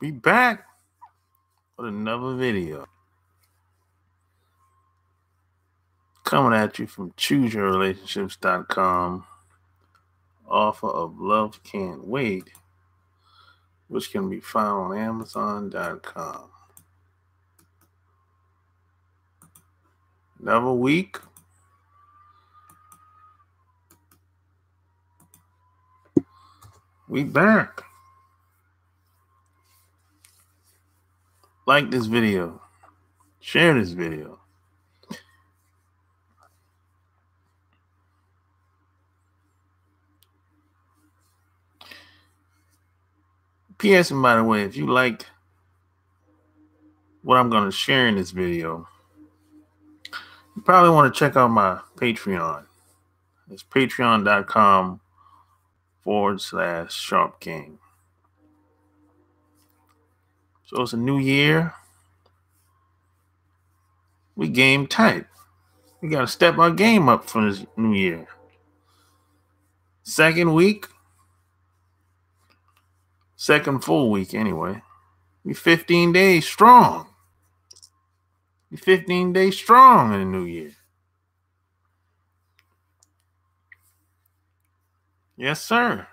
Be back with another video. Coming at you from ChooseYourRelationships.com, author of Love Can't Wait, which can be found on Amazon.com. Another week. We back. Like this video. Share this video. P.S. And by the way, if you like what I'm going to share in this video, you probably want to check out my Patreon. It's patreon.com/SharpGame. So it's a new year. We game tight. We got to step our game up for this new year. Second full week anyway. We 15 days strong. We 15 days strong in the new year. Yes, sir.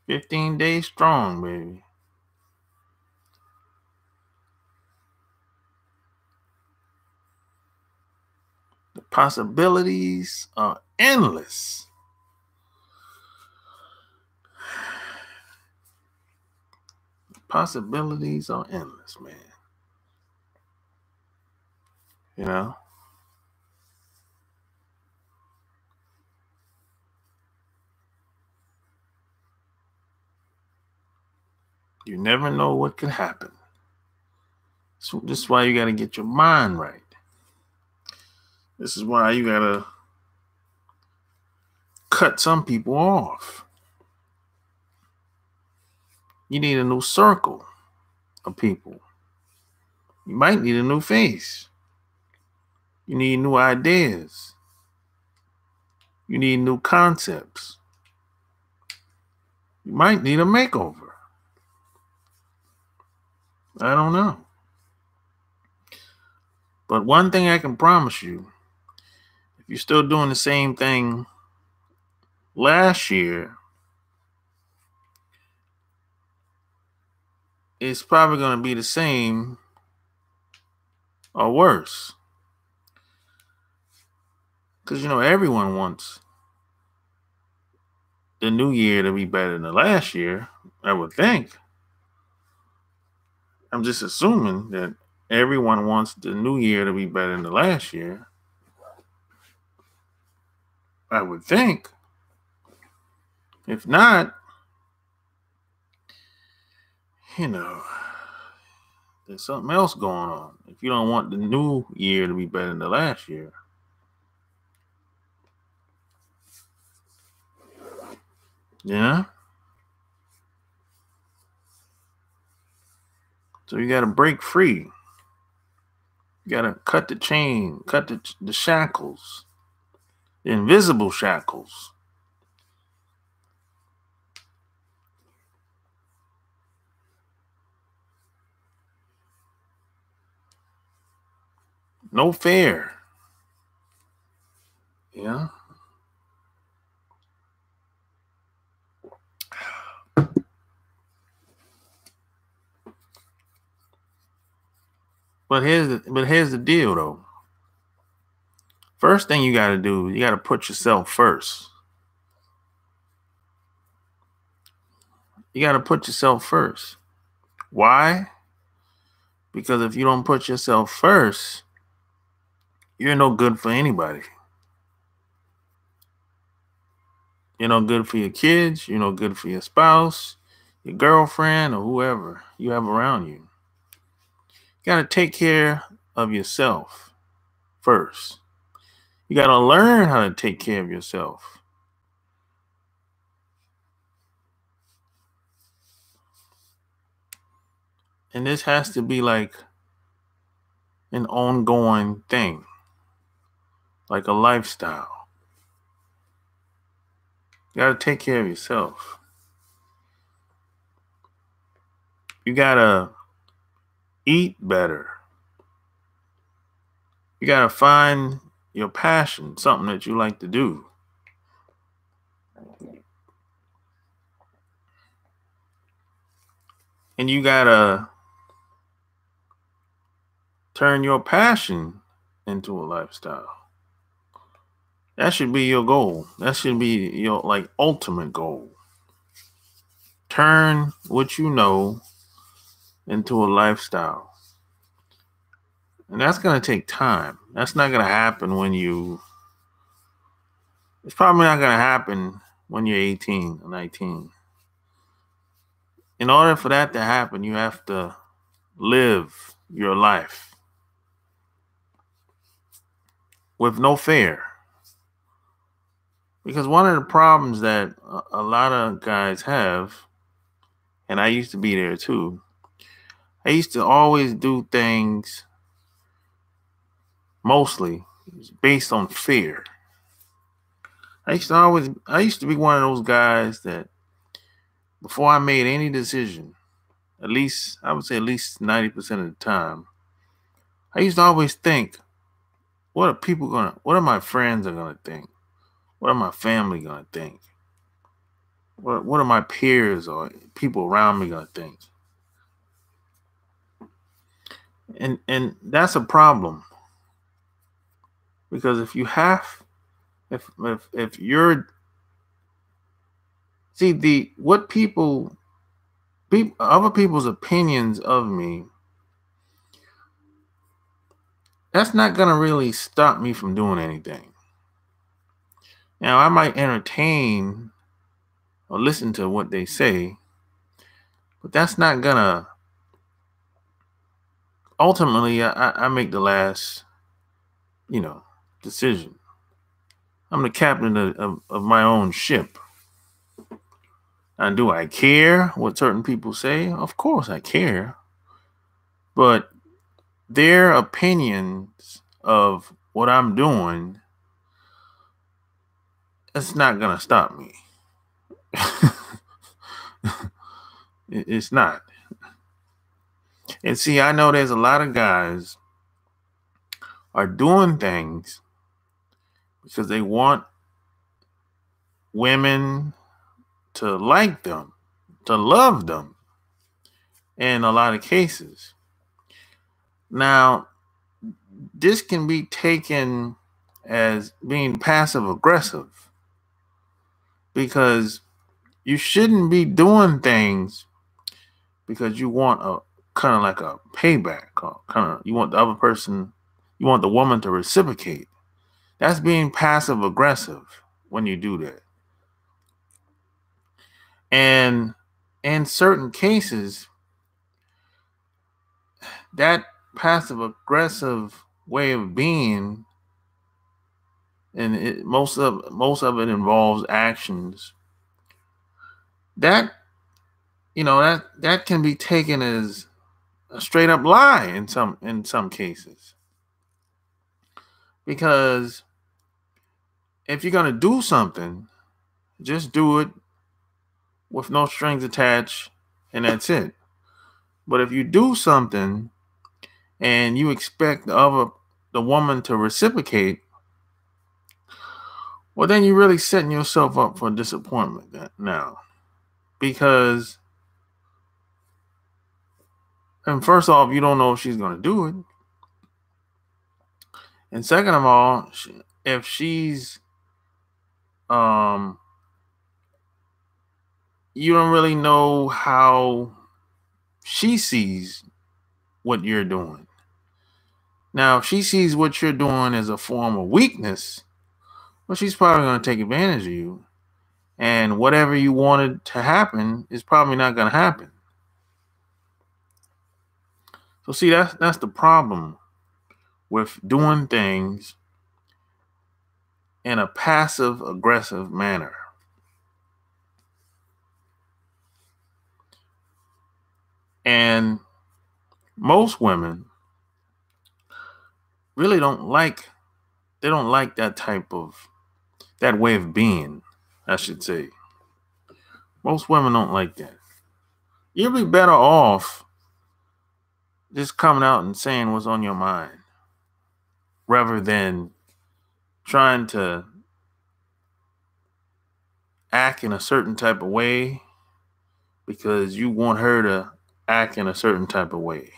15 days strong, baby. The possibilities are endless. Possibilities are endless, man. You know? You never know what could happen. So this is why you got to get your mind right. This is why you got to cut some people off. You need a new circle of people. You might need a new face. You need new ideas. You need new concepts. You might need a makeover. I don't know. But one thing I can promise you, if you're still doing the same thing last year, it's probably going to be the same or worse. Because, you know, everyone wants the new year to be better than the last year, I would think. I'm just assuming that everyone wants the new year to be better than the last year. I would think. If not, you know, there's something else going on. If you don't want the new year to be better than the last year. Yeah? So you got to break free. You got to cut the chain, cut the shackles, the invisible shackles. No fair. Yeah? But here's the deal, though. First thing you got to do, you got to put yourself first. You got to put yourself first. Why? Because if you don't put yourself first, you're no good for anybody. You're no good for your kids. You're no good for your spouse, your girlfriend, or whoever you have around you. You got to take care of yourself first. You got to learn how to take care of yourself. And this has to be like an ongoing thing, like a lifestyle. You got to take care of yourself. You gotta eat better. You gotta find your passion, something that you like to do. And you gotta turn your passion into a lifestyle. That should be your goal. That should be your ultimate goal. Turn what you know into a lifestyle. And that's going to take time. That's not going to happen it's probably not going to happen when you're 18 or 19. In order for that to happen, you have to live your life with no fear. Because one of the problems that a lot of guys have, and I used to be there too, I used to always do things mostly based on fear. I used to be one of those guys that before I made any decision, I would say at least 90% of the time, I used to always think, what are my friends are gonna think? What are my family gonna think? What are my peers or people around me gonna think? And that's a problem. Because if you're other people's opinions of me, that's not going to really stop me from doing anything. Now, I might entertain or listen to what they say, but that's not going to, ultimately, I make the last, decision. I'm the captain of my own ship. And do I care what certain people say? Of course I care. But their opinions of what I'm doing, it's not going to stop me. It's not. And see, I know there's a lot of guys are doing things because they want women to like them, to love them in a lot of cases. Now, this can be taken as being passive aggressive because you shouldn't be doing things because you want a kind of like a payback, or you want you want the woman to reciprocate. That's being passive aggressive when you do that. And in certain cases, that passive aggressive way of being, and most of it involves actions that that can be taken as a straight up lie in some cases. Because if you're going to do something, just do it with no strings attached, and that's it. But if you do something and you expect the woman to reciprocate, well, then you're really setting yourself up for disappointment now. Because, and first off, you don't know if she's going to do it. And second of all, if she's, you don't really know how she sees what you're doing. Now, if she sees what you're doing as a form of weakness, well, she's probably going to take advantage of you. And whatever you wanted to happen is probably not going to happen. So see, that's the problem with doing things in a passive aggressive manner. And most women really don't like that way of being, I should say. Most women don't like that. You'll be better off just coming out and saying what's on your mind rather than trying to act in a certain type of way because you want her to act in a certain type of way.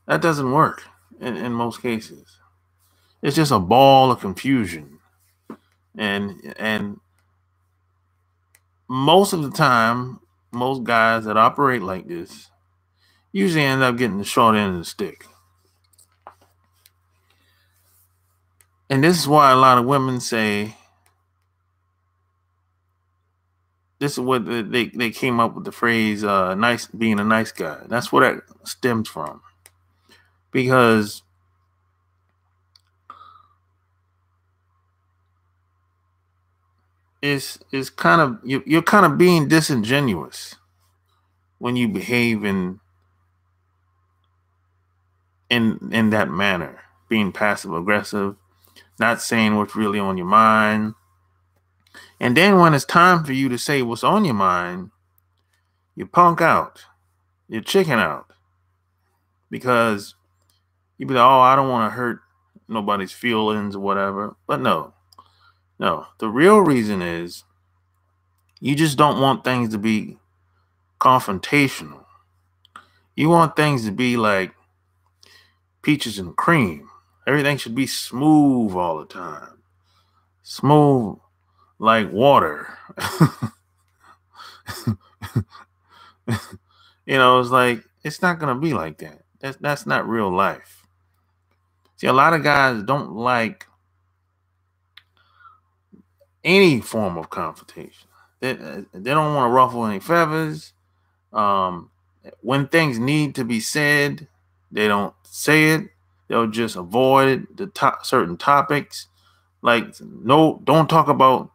That doesn't work in most cases. It's just a ball of confusion. And most of the time, most guys that operate like this usually end up getting the short end of the stick. And this is why a lot of women say, this is what they came up with the phrase nice, being a nice guy. That's where that stems from. Because it's kind of, you're kind of being disingenuous when you behave in that manner, being passive aggressive, not saying what's really on your mind. And then when it's time for you to say what's on your mind, you punk out, you chicken out, because you be like, oh, I don't want to hurt nobody's feelings or whatever. But no, the real reason is you just don't want things to be confrontational. You want things to be like peaches and cream. Everything should be smooth all the time. Smooth like water. It's like, it's not going to be like that. That's not real life. See, a lot of guys don't like any form of confrontation. They don't want to ruffle any feathers. When things need to be said, they don't say it. They'll just avoid certain topics. Like, no, don't talk about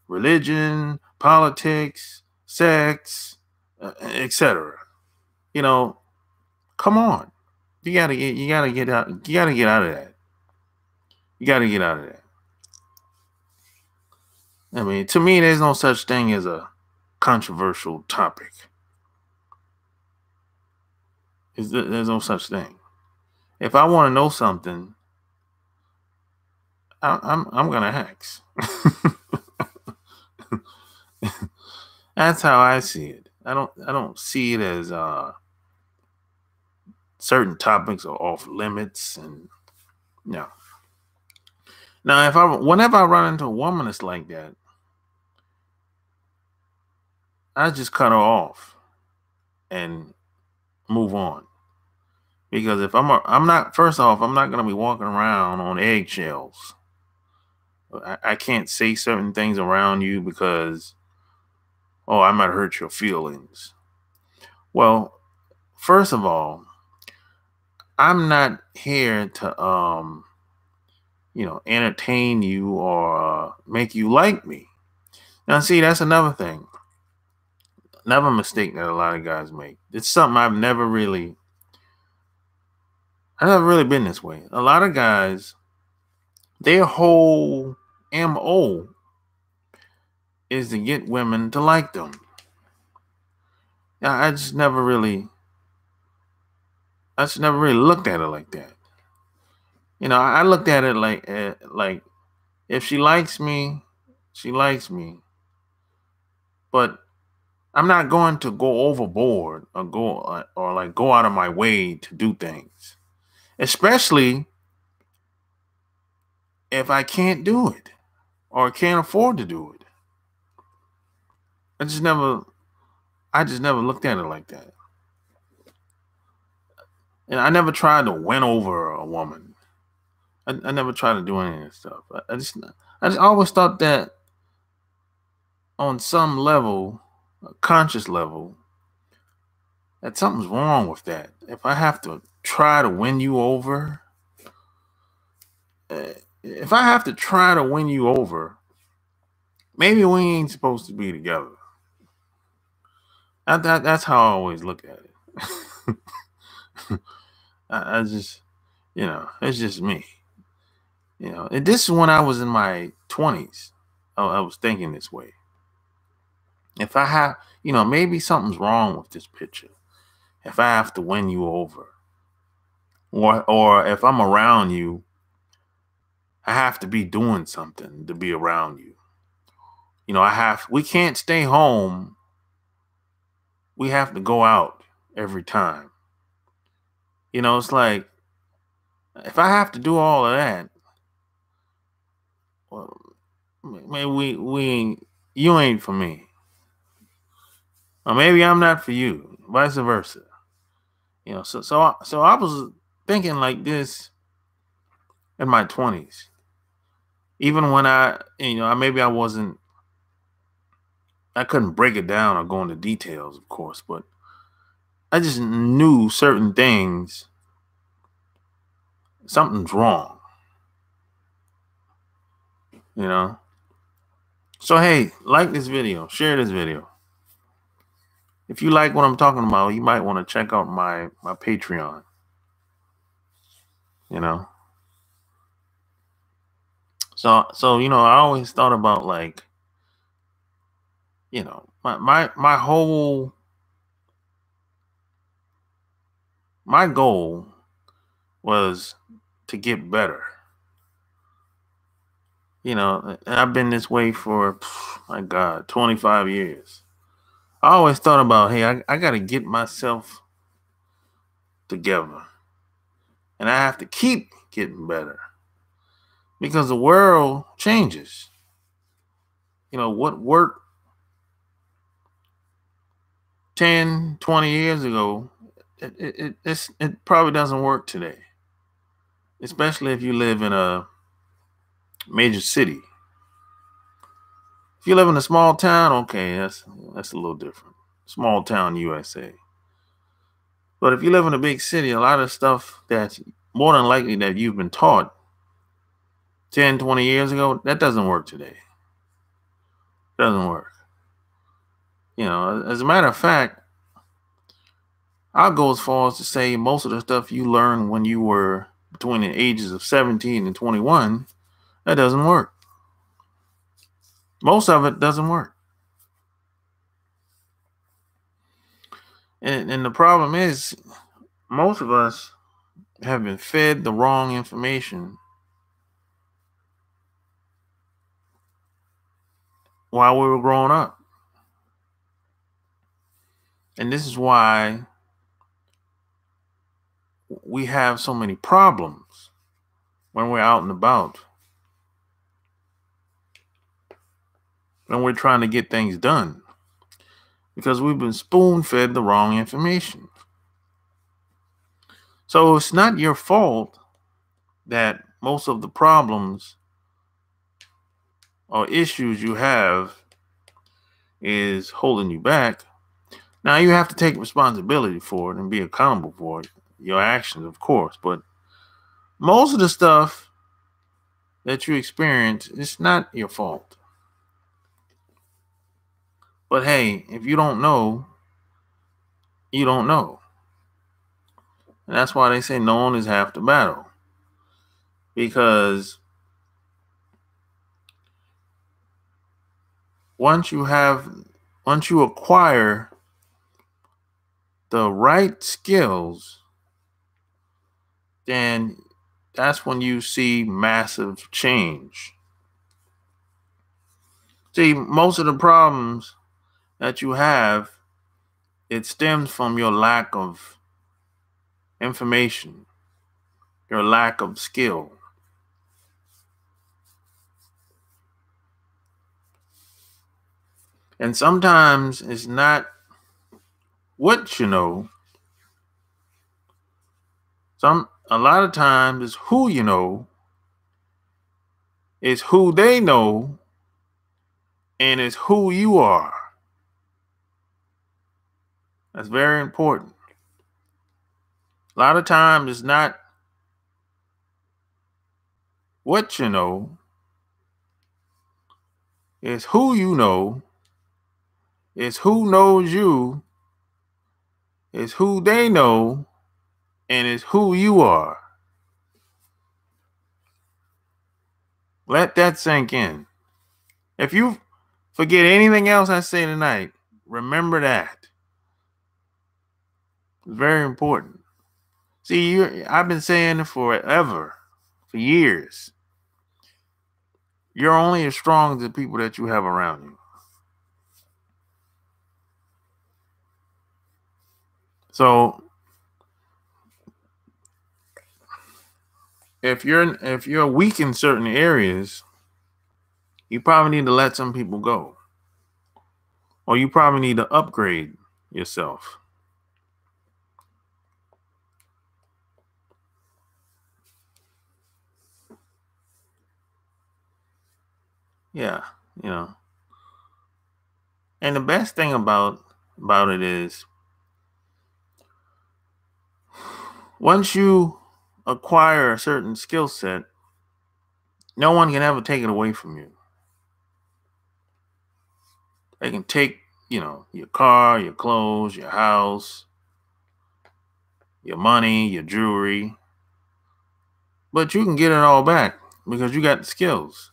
religion, politics, sex, etc. Come on. You gotta get out of that. You gotta get out of that. I mean, to me, there's no such thing as a controversial topic. There's no such thing. If I want to know something, I'm gonna ask. That's how I see it. I don't see it as certain topics are off limits, and no. Now, whenever I run into a woman that's like that, I just cut her off and move on. Because if I'm not going to be walking around on eggshells. I can't say certain things around you because, oh, I might hurt your feelings. Well, first of all, I'm not here to, entertain you or make you like me. Now, see, that's another thing. Another mistake that a lot of guys make. It's something I've never really been this way. A lot of guys, their whole MO is to get women to like them. I just never really looked at it like that. I looked at it like if she likes me, she likes me. But I'm not going to go overboard or go out of my way to do things, especially if I can't do it or can't afford to do it. I just never looked at it like that. And I never tried to win over a woman. I never tried to do any of that stuff. I just always thought that on some level, a conscious level, that something's wrong with that. If I have to try to win you over, maybe we ain't supposed to be together. That's how I always look at it. I just, it's just me. And this is when I was in my 20s. I was thinking this way. If I have, maybe something's wrong with this picture. If I have to win you over, or if I'm around you, I have to be doing something to be around you. We can't stay home. We have to go out every time. It's like, if I have to do all of that, well, maybe you ain't for me. Or maybe I'm not for you, vice versa. So I was thinking like this in my 20s. Even when maybe I couldn't break it down or go into details, of course, but I just knew certain things, something's wrong, you know? So, hey, like this video, share this video. If you like what I'm talking about, you might want to check out my Patreon, you know? So, I always thought about, like, my goal was to get better. And I've been this way for, my God, 25 years. I always thought about, hey, I got to get myself together. And I have to keep getting better. Because the world changes. What worked 10, 20 years ago, it probably doesn't work today. Especially if you live in a major city. If you live in a small town, okay, that's a little different. Small town USA. But if you live in a big city, a lot of stuff that's more than likely that you've been taught 10, 20 years ago, that doesn't work today. Doesn't work. As a matter of fact, I'll go as far as to say most of the stuff you learned when you were between the ages of 17 and 21, that doesn't work. Most of it doesn't work. And the problem is, most of us have been fed the wrong information while we were growing up. And this is why we have so many problems when we're out and about, when we're trying to get things done, because we've been spoon-fed the wrong information. So it's not your fault that most of the problems or issues you have is holding you back. Now, you have to take responsibility for it and be accountable for it, your actions, of course. But most of the stuff that you experience, it's not your fault. But hey, if you don't know, you don't know. And that's why they say knowing is half the battle. Because once you acquire the right skills, then that's when you see massive change. See, most of the problems that you have, it stems from your lack of information, your lack of skill. And sometimes it's not what you know. A lot of times it's who you know, it's who they know, and it's who you are. That's very important. A lot of times it's not what you know, it's who you know, it's who knows you, it's who they know, and it's who you are. Let that sink in. If you Forget anything else I say tonight. Remember that. It's very important. See, I've been saying it forever, for years. You're only as strong as the people that you have around you. So if you're weak in certain areas, you probably need to let some people go. Or you probably need to upgrade yourself. Yeah, you know. And the best thing about it is once you acquire a certain skill set, no one can ever take it away from you. They can take, your car, your clothes, your house, your money, your jewelry, but you can get it all back because you got the skills.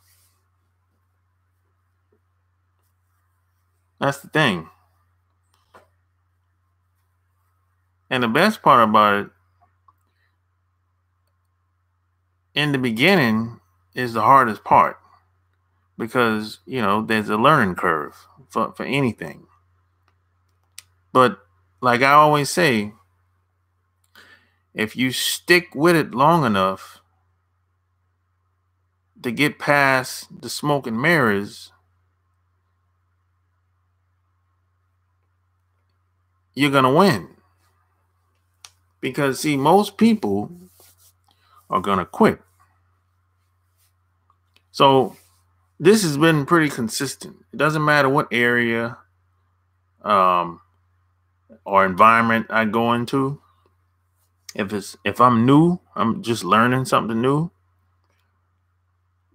That's the thing. And the best part about it, in the beginning, is the hardest part because, there's a learning curve for anything. But like I always say, if you stick with it long enough to get past the smoke and mirrors, you're going to win. Because, see, most people are going to quit. So this has been pretty consistent. It doesn't matter what area or environment I go into. If I'm new, I'm just learning something new,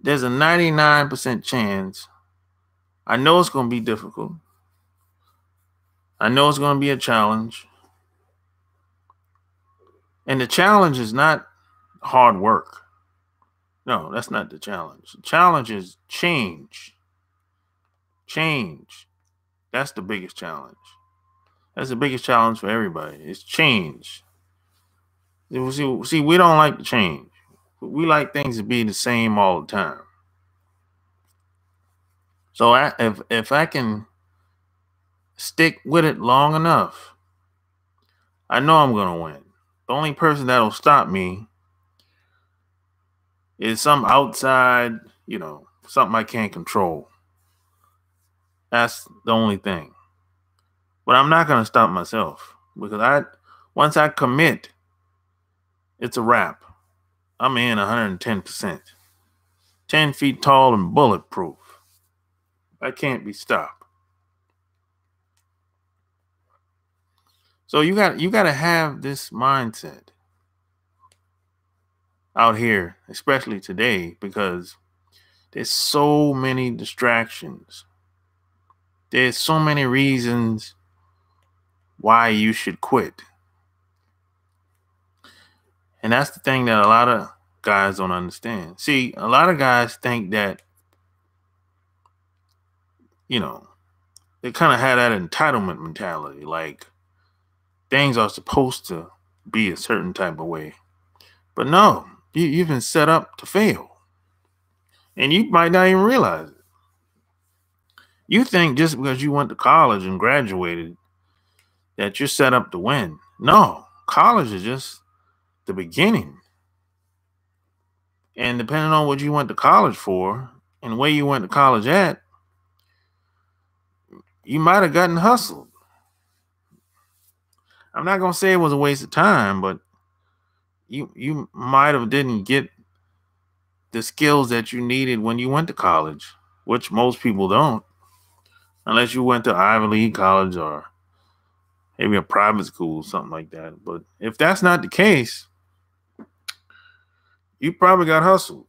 there's a 99% chance I know it's going to be difficult. I know it's going to be a challenge. And the challenge is not hard work. No, that's not the challenge. The challenge is change. Change. That's the biggest challenge. That's the biggest challenge for everybody. It's change. See, we don't like to change. We like things to be the same all the time. So if I can stick with it long enough, I know I'm going to win. The only person that'll stop me is some outside, something I can't control. That's the only thing. But I'm not going to stop myself because once I commit, it's a wrap. I'm in 110%. 10 feet tall and bulletproof. I can't be stopped. So you got to have this mindset out here, especially today, because there's so many distractions. There's so many reasons why you should quit. And that's the thing that a lot of guys don't understand. See, a lot of guys think that, they kind of have that entitlement mentality. Like things are supposed to be a certain type of way. But no, you've been set up to fail. And you might not even realize it. You think just because you went to college and graduated that you're set up to win. No, college is just the beginning. And depending on what you went to college for and where you went to college at, you might have gotten hustled. I'm not going to say it was a waste of time, but you might have didn't get the skills that you needed when you went to college, which most people don't, unless you went to Ivy League college or maybe a private school, something like that. But if that's not the case, you probably got hustled.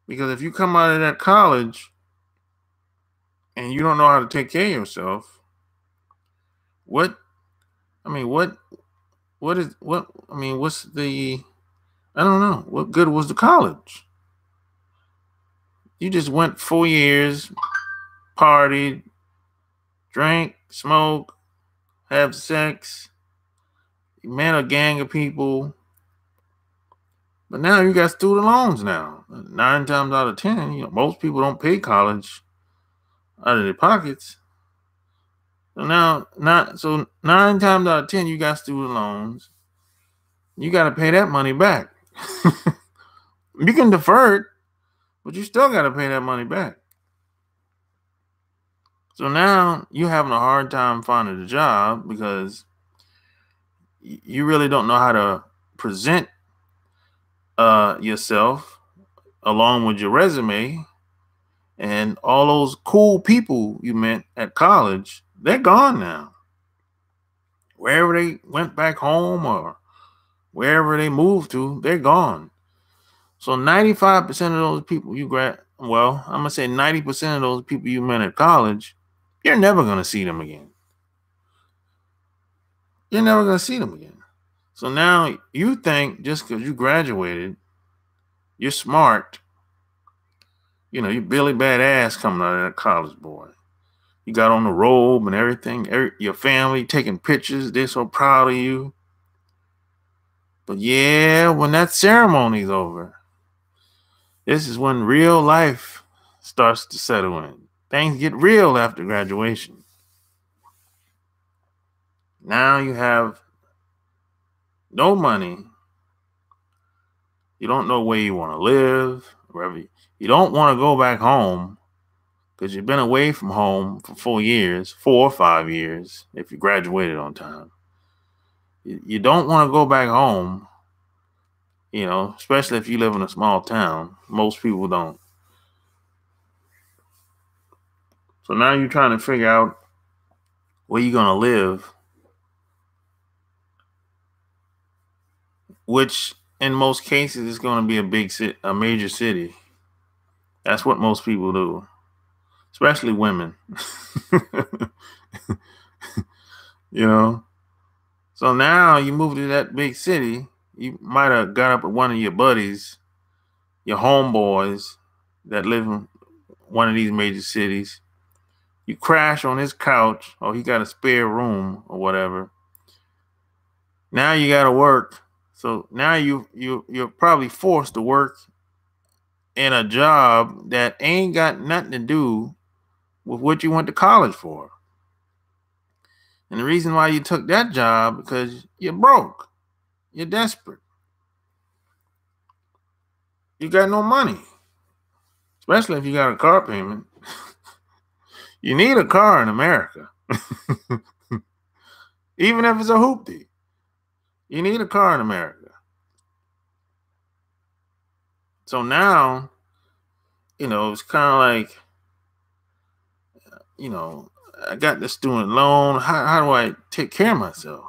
Because if you come out of that college and you don't know how to take care of yourself, what's the, I don't know, what good was the college? You just went 4 years, party, drink, smoke, have sex, you met a gang of people. But now you got student loans now. 9 times out of 10, most people don't pay college out of their pockets. So now, 9 times out of 10, you got student loans. You got to pay that money back. You can defer it, but you still got to pay that money back. So now you're having a hard time finding a job because you really don't know how to present yourself along with your resume, and all those cool people you met at college, they're gone now. Wherever they went back home or wherever they moved to, they're gone. So 95% of those people I'm going to say 90% of those people you met at college, you're never going to see them again. You're never going to see them again. So now you think just because you graduated, you're smart. You're Billy Badass coming out of that college boy. You got on the robe and everything. Your family taking pictures. They're so proud of you. But yeah, when that ceremony's over, this is when real life starts to settle in. Things get real after graduation. Now you have no money. You don't know where you want to live. You don't want to go back home because you've been away from home for 4 or 5 years if you graduated on time. You don't want to go back home, especially if you live in a small town. Most people don't. So now you're trying to figure out where you're going to live, which in most cases is going to be a major city. That's what most people do, especially women. So now you move to that big city. You might have got up with one of your buddies, your homeboys that live in one of these major cities. You crash on his couch, or he got a spare room or whatever. Now you got to work. So now you're probably forced to work in a job that ain't got nothing to do with what you went to college for. And the reason why you took that job because you're broke. You're desperate. You got no money. Especially if you got a car payment. You need a car in America. Even if it's a hoopty. You need a car in America. So now, it's kind of like, I got the student loan. How do I take care of myself?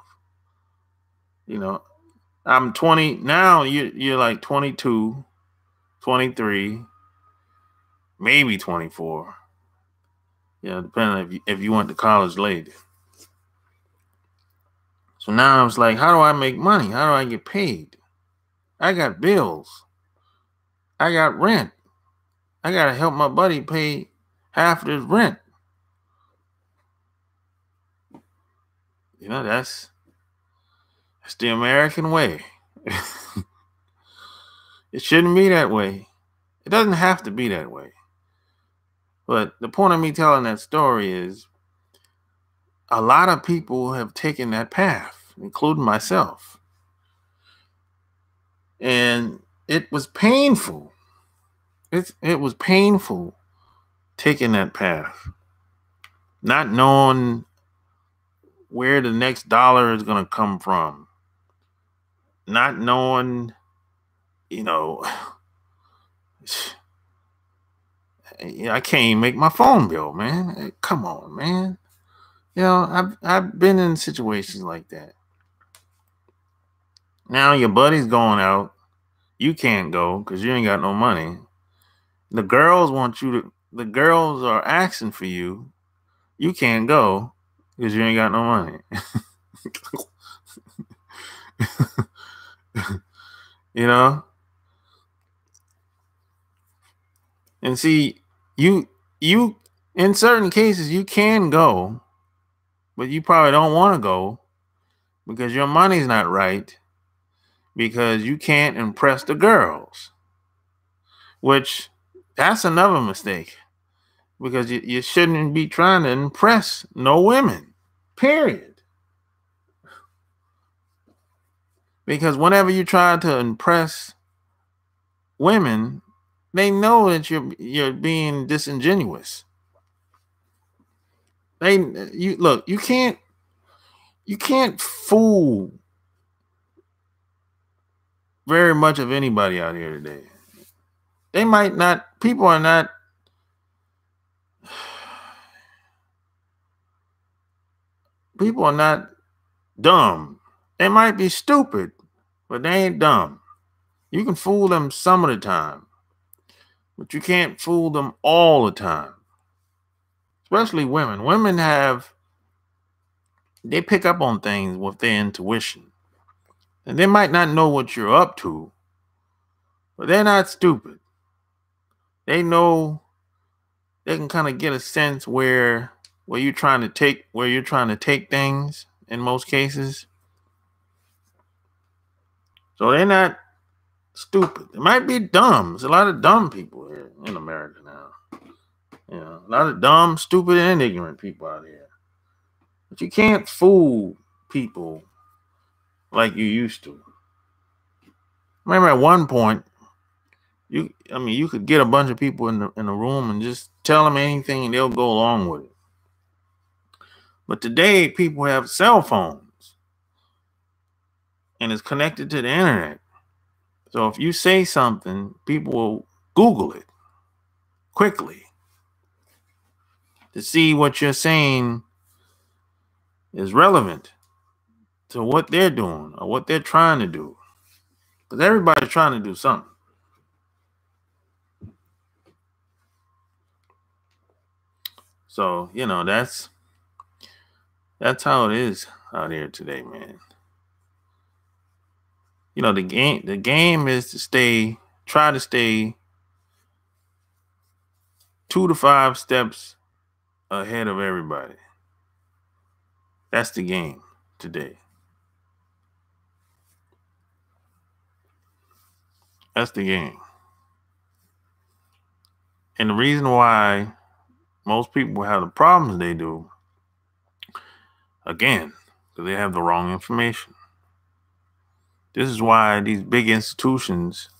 I'm 20 now. You're like 22, 23, maybe 24. Depending if you went to college late. So now I was like, how do I make money? How do I get paid? I got bills. I got rent. I got to help my buddy pay half of his rent. That's the American way. It shouldn't be that way. It doesn't have to be that way. But the point of me telling that story is a lot of people have taken that path, including myself. And it was painful. It was painful taking that path. Not knowing where the next dollar is going to come from. Not knowing, I can't even make my phone bill, man. Come on, man. I've been in situations like that. Now your buddy's going out. You can't go because you ain't got no money. The girls are asking for you. You can't go because you ain't got no money. And see, you in certain cases, you can go, but you probably don't want to go because your money's not right, because you can't impress the girls, which that's another mistake, because you shouldn't be trying to impress no women, period. Because whenever you try to impress women, they know that you're being disingenuous. You can't fool very much of anybody out here today. They might not, people are not, people are not dumb. They might be stupid, but they ain't dumb. You can fool them some of the time, but you can't fool them all the time. Especially women. Women they pick up on things with their intuition. And they might not know what you're up to, but they're not stupid. They know, they can kind of get a sense where you're trying to take things in most cases. So they're not stupid. They might be dumb. There's a lot of dumb people here in America now. A lot of dumb, stupid, and ignorant people out here. But you can't fool people like you used to. Remember, at one point, you could get a bunch of people in the room and just tell them anything and they'll go along with it. But today, people have cell phones and it's connected to the internet. So if you say something, people will Google it quickly to see what you're saying is relevant to what they're doing or what they're trying to do. Because everybody's trying to do something. So, that's how it is out here today, man. The game is to try to stay 2 to 5 steps ahead of everybody. That's the game today. That's the game. And the reason why most people have the problems they do, again, because they have the wrong information. This is why these big institutions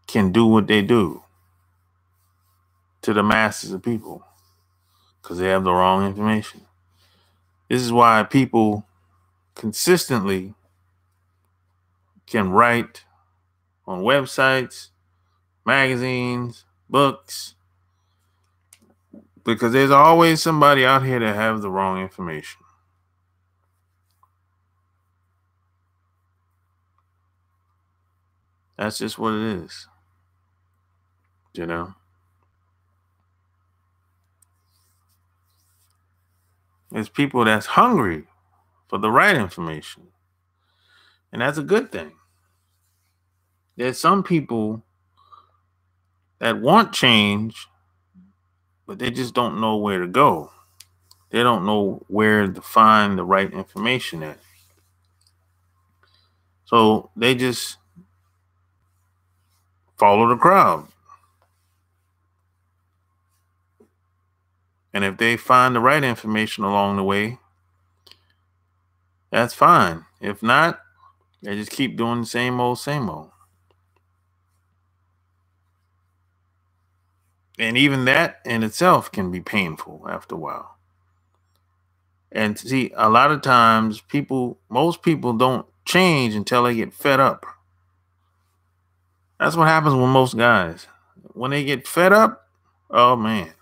can do what they do to the masses of people, because they have the wrong information. This is why people consistently can write on websites, magazines, books, because there's always somebody out here that has the wrong information. That's just what it is. There's people that's hungry for the right information. And that's a good thing. There's some people that want change, but they just don't know where to go. They don't know where to find the right information at. So they just follow the crowd. And if they find the right information along the way, that's fine. If not, they just keep doing the same old, same old. And even that in itself can be painful after a while. And see, a lot of times most people don't change until they get fed up. That's what happens with most guys. When they get fed up, oh man.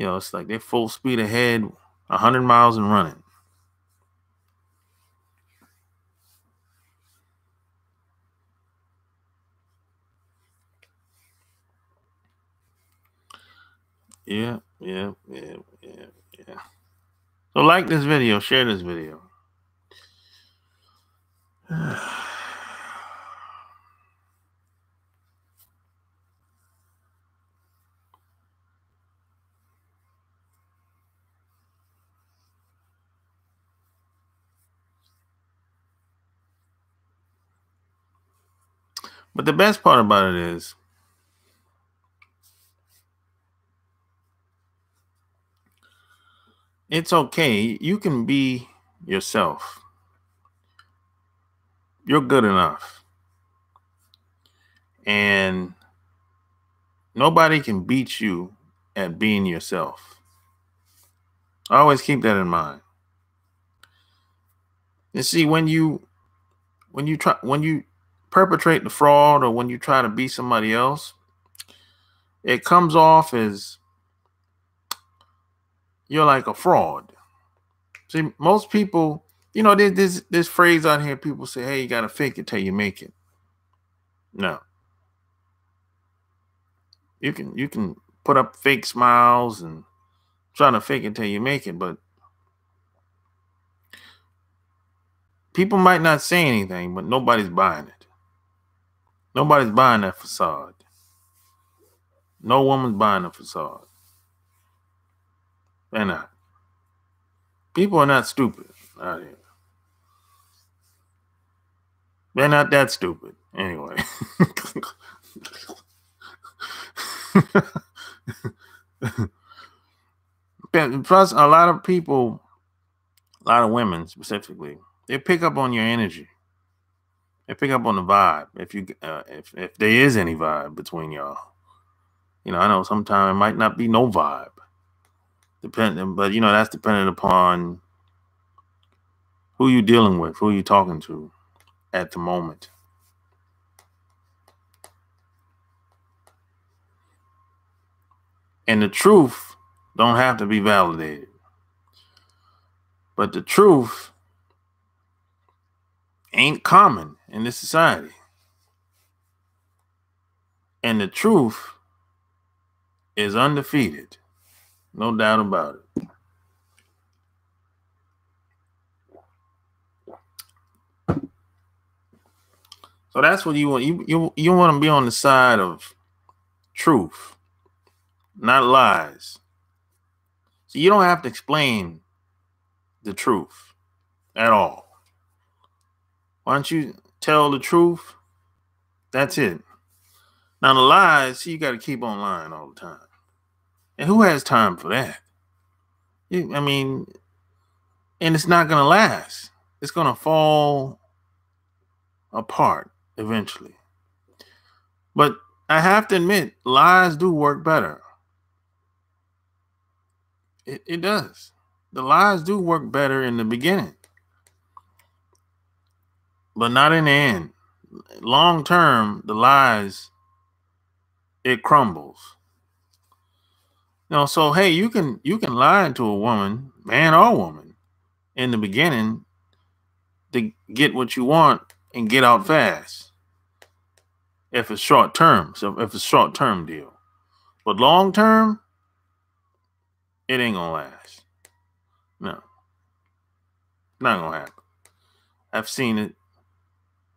It's like they're full speed ahead, 100 miles and running. Yeah. So like this video, share this video. But the best part about it is it's okay. You can be yourself. You're good enough. And nobody can beat you at being yourself. I always keep that in mind. And see, when you perpetrate the fraud, or when you try to be somebody else, it comes off as you're like a fraud. See, most people, there's this phrase out here. People say, "Hey, you gotta fake it till you make it." No, you can put up fake smiles and try to fake it till you make it, but people might not say anything, but nobody's buying it. Nobody's buying that facade. No woman's buying a facade. They're not. People are not stupid out here. They're not that stupid. Anyway. Plus, a lot of people, a lot of women specifically, they pick up on your energy. They pick up on the vibe. If there is any vibe between y'all, I know sometimes it might not be no vibe, depending, but that's dependent upon who you're dealing with, who you're talking to at the moment. And the truth don't have to be validated. But the truth ain't common in this society. And the truth is undefeated. No doubt about it. So that's what you want. You want to be on the side of truth, not lies. So you don't have to explain the truth at all. Why don't you tell the truth? That's it. Now the lies, you got to keep on lying all the time. And who has time for that? And it's not going to last. It's going to fall apart eventually. But I have to admit, lies do work better. It does. The lies do work better in the beginning, but not in the end. Long term, the lies, it crumbles. So hey, you can lie to a woman, man or woman, in the beginning to get what you want and get out fast. If it's short term, if it's a short term deal, but long term, it ain't gonna last. No, not gonna happen. I've seen it.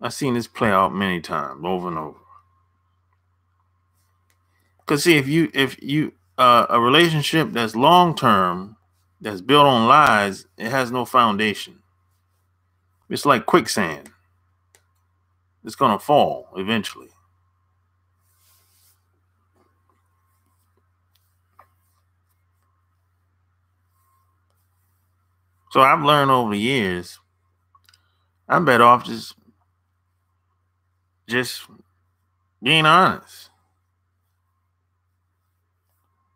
I've seen this play out many times, over and over. Because see, if you a relationship that's long term, that's built on lies, it has no foundation. It's like quicksand. It's gonna fall eventually. So I've learned over the years, I'm better off just being honest.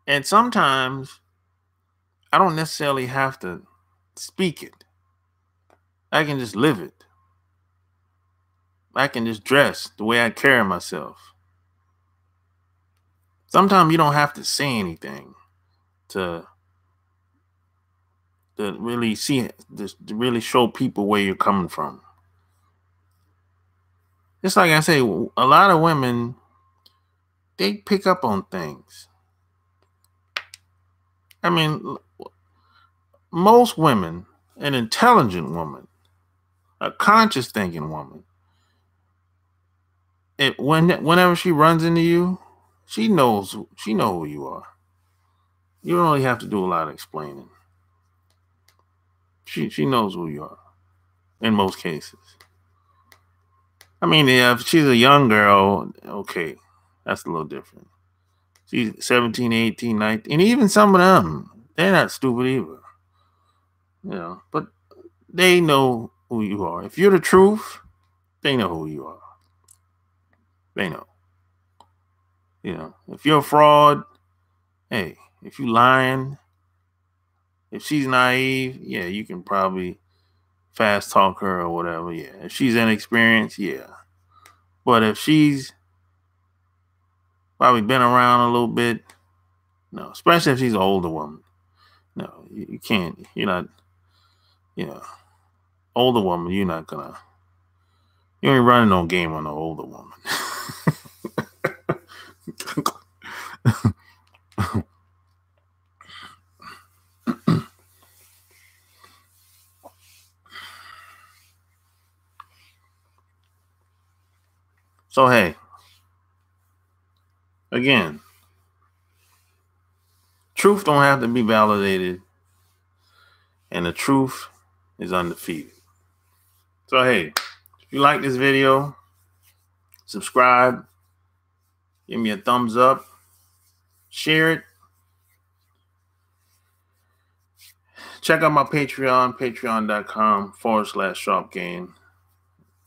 And sometimes I don't necessarily have to speak it. I can just live it. I can just dress the way I carry myself. Sometimes you don't have to say anything to really see it, to really show people where you're coming from. Just like I say, a lot of women, they pick up on things. Most women, an intelligent woman, a conscious thinking woman, whenever she runs into you, she knows who you are. You don't really have to do a lot of explaining. She knows who you are in most cases. I mean, if she's a young girl, okay, that's a little different. She's 17, 18, 19, and even some of them, they're not stupid either. But they know who you are. If you're the truth, they know who you are. They know. If you're a fraud, hey, if you lying, if she's naive, yeah, you can probably fast talk her or whatever. Yeah. If she's inexperienced, yeah. But if she's probably been around a little bit, no, especially if she's an older woman. No, you can't. You're not, older woman, you ain't running no game on an older woman. So, hey, again, truth don't have to be validated, and the truth is undefeated. So, hey, if you like this video, subscribe, give me a thumbs up, share it. Check out my Patreon, patreon.com/sharpgain.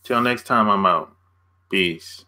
Till next time, I'm out. Peace.